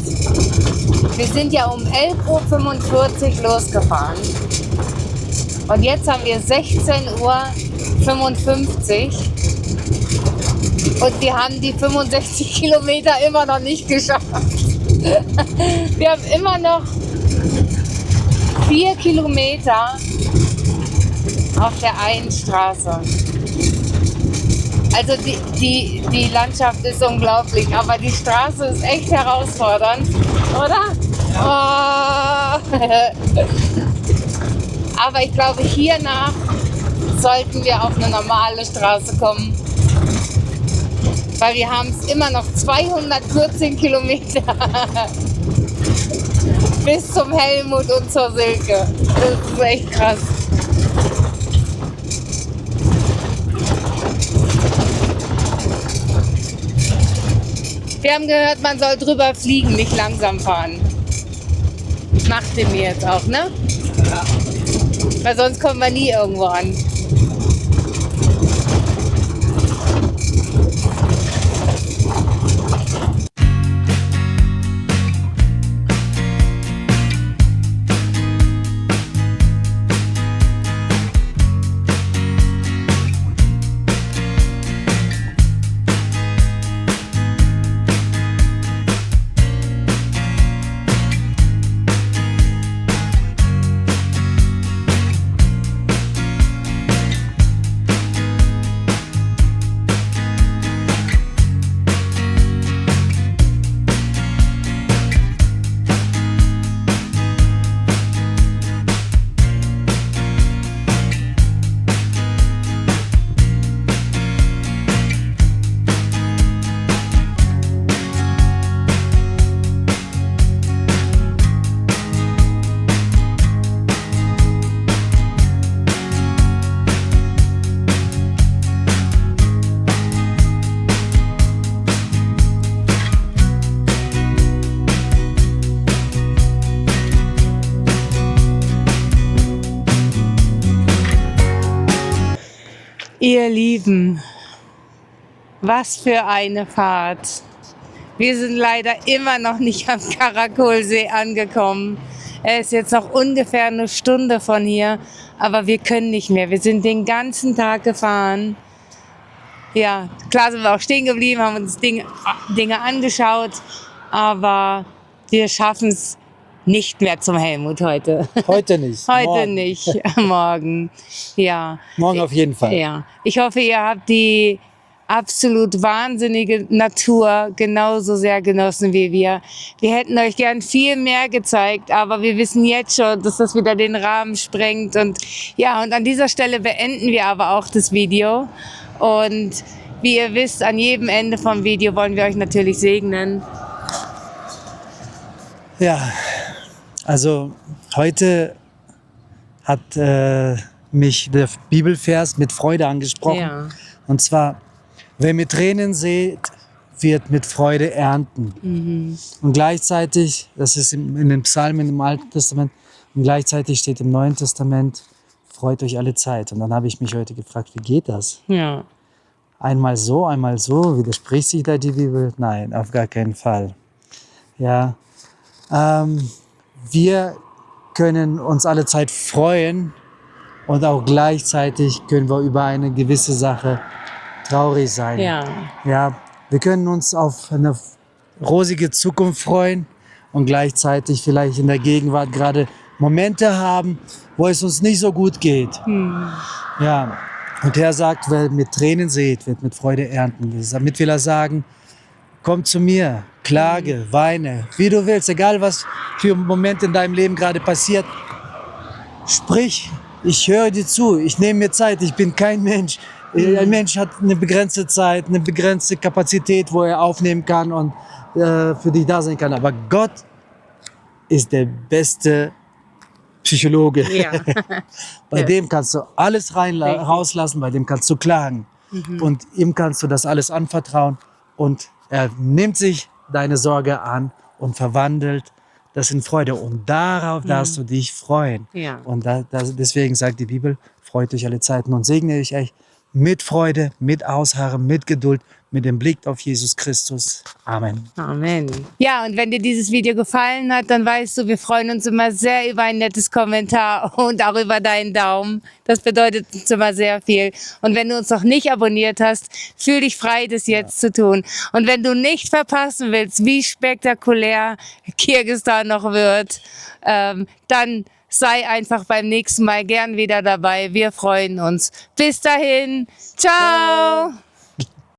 Speaker 1: Wir sind ja um 11:45 Uhr losgefahren. Und jetzt haben wir 16:55 Uhr. Und wir haben die 65 Kilometer immer noch nicht geschafft. Wir haben immer noch 4 Kilometer auf der einen Straße. Also die Landschaft ist unglaublich, aber die Straße ist echt herausfordernd, oder? Ja. Oh. Aber ich glaube, hiernach sollten wir auf eine normale Straße kommen. Weil wir haben es immer noch 214 Kilometer bis zum Helmut und zur Silke. Das ist echt krass. Wir haben gehört, man soll drüber fliegen, nicht langsam fahren. Macht ihr mir jetzt auch, ne? Ja. Weil sonst kommen wir nie irgendwo an. Ihr Lieben, was für eine Fahrt. Wir sind leider immer noch nicht am Karakolsee angekommen. Er ist jetzt noch ungefähr eine Stunde von hier, aber wir können nicht mehr. Wir sind den ganzen Tag gefahren. Ja, klar sind wir auch stehen geblieben, haben uns Dinge angeschaut, aber wir schaffen es nicht mehr zum Helmut heute.
Speaker 2: Heute nicht.
Speaker 1: Heute
Speaker 2: morgen.
Speaker 1: nicht, morgen. Ja.
Speaker 2: Morgen auf jeden Fall.
Speaker 1: Ja. Ich hoffe, ihr habt die absolut wahnsinnige Natur genauso sehr genossen wie wir. Wir hätten euch gern viel mehr gezeigt, aber wir wissen jetzt schon, dass das wieder den Rahmen sprengt. Und ja, und an dieser Stelle beenden wir aber auch das Video. Und wie ihr wisst, an jedem Ende vom Video wollen wir euch natürlich segnen.
Speaker 2: Ja, also heute hat mich der Bibelvers mit Freude angesprochen.
Speaker 1: Ja.
Speaker 2: Und zwar, wer mit Tränen sät, wird mit Freude ernten.
Speaker 1: Mhm.
Speaker 2: Und gleichzeitig, das ist in den Psalmen im Alten Testament, und gleichzeitig steht im Neuen Testament, freut euch alle Zeit. Und dann habe ich mich heute gefragt, wie geht das?
Speaker 1: Ja.
Speaker 2: Einmal so, widerspricht sich da die Bibel? Nein, auf gar keinen Fall. Ja, wir können uns alle Zeit freuen und auch gleichzeitig können wir über eine gewisse Sache traurig sein.
Speaker 1: Ja.
Speaker 2: Ja, wir können uns auf eine rosige Zukunft freuen und gleichzeitig vielleicht in der Gegenwart gerade Momente haben, wo es uns nicht so gut geht. Ja, und er sagt, wer mit Tränen sät, wird mit Freude ernten. Damit will er sagen, komm zu mir, klage, weine, wie du willst, egal was für ein Moment in deinem Leben gerade passiert. Sprich, ich höre dir zu, ich nehme mir Zeit, ich bin kein Mensch. Ein Mensch hat eine begrenzte Zeit, eine begrenzte Kapazität, wo er aufnehmen kann und für dich da sein kann. Aber Gott ist der beste Psychologe.
Speaker 1: Ja.
Speaker 2: Bei dem kannst du alles rauslassen, bei dem kannst du klagen. Und ihm kannst du das alles anvertrauen. Und er nimmt sich deine Sorge an und verwandelt das in Freude. Und darauf darfst du dich freuen.
Speaker 1: Ja.
Speaker 2: Und deswegen sagt die Bibel, freut euch alle Zeiten und segne ich euch mit Freude, mit Ausharren, mit Geduld, mit dem Blick auf Jesus Christus. Amen.
Speaker 1: Amen. Ja, und wenn dir dieses Video gefallen hat, dann weißt du, wir freuen uns immer sehr über ein nettes Kommentar und auch über deinen Daumen. Das bedeutet uns immer sehr viel. Und wenn du uns noch nicht abonniert hast, fühl dich frei, das jetzt zu tun. Und wenn du nicht verpassen willst, wie spektakulär Kirgisistan noch wird, dann sei einfach beim nächsten Mal gern wieder dabei. Wir freuen uns. Bis dahin. Ciao.